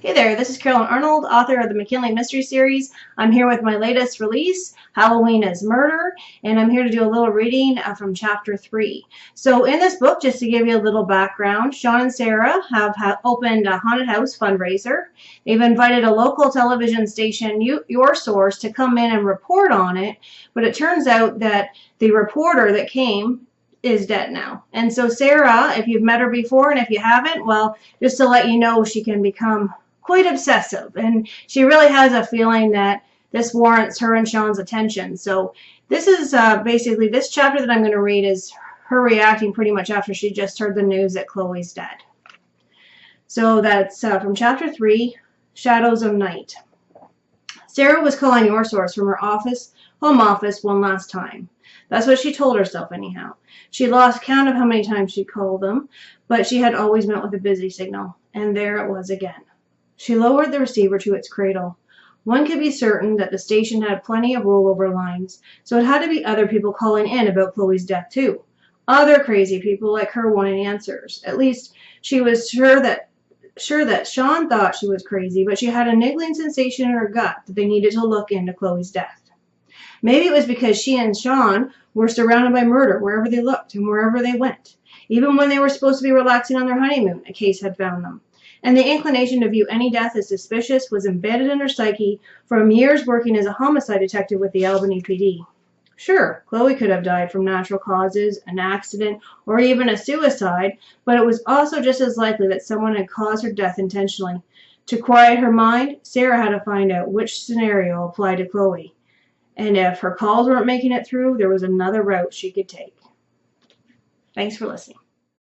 Hey there, this is Carolyn Arnold, author of the McKinley Mystery series. I'm here with my latest release, Halloween is Murder, and I'm here to do a little reading from chapter 3. So in this book, just to give you a little background, Sean and Sarah have opened a haunted house fundraiser. They've invited a local television station, Your Source, to come in and report on it, but it turns out that the reporter that came is dead now. And so Sarah, if you've met her before and if you haven't, well, just to let you know, she can become quite obsessive, and she really has a feeling that this warrants her and Sean's attention. So this is basically, this chapter that I'm going to read is her reacting pretty much after she just heard the news that Chloe's dead. So that's from chapter 3, Shadows of Night. Sarah was calling Your Source from her home office one last time. That's what she told herself anyhow. She lost count of how many times she called them, but she had always met with a busy signal, and there it was again. She lowered the receiver to its cradle. One could be certain that the station had plenty of rollover lines, so it had to be other people calling in about Chloe's death too. Other crazy people like her wanting answers. At least she was sure that Sean thought she was crazy, but she had a niggling sensation in her gut that they needed to look into Chloe's death. Maybe it was because she and Sean were surrounded by murder wherever they looked and wherever they went. Even when they were supposed to be relaxing on their honeymoon, a case had found them. And the inclination to view any death as suspicious was embedded in her psyche from years working as a homicide detective with the Albany PD. Sure, Chloe could have died from natural causes, an accident, or even a suicide, but it was also just as likely that someone had caused her death intentionally. To quiet her mind, Sarah had to find out which scenario applied to Chloe. And if her calls weren't making it through, there was another route she could take. Thanks for listening.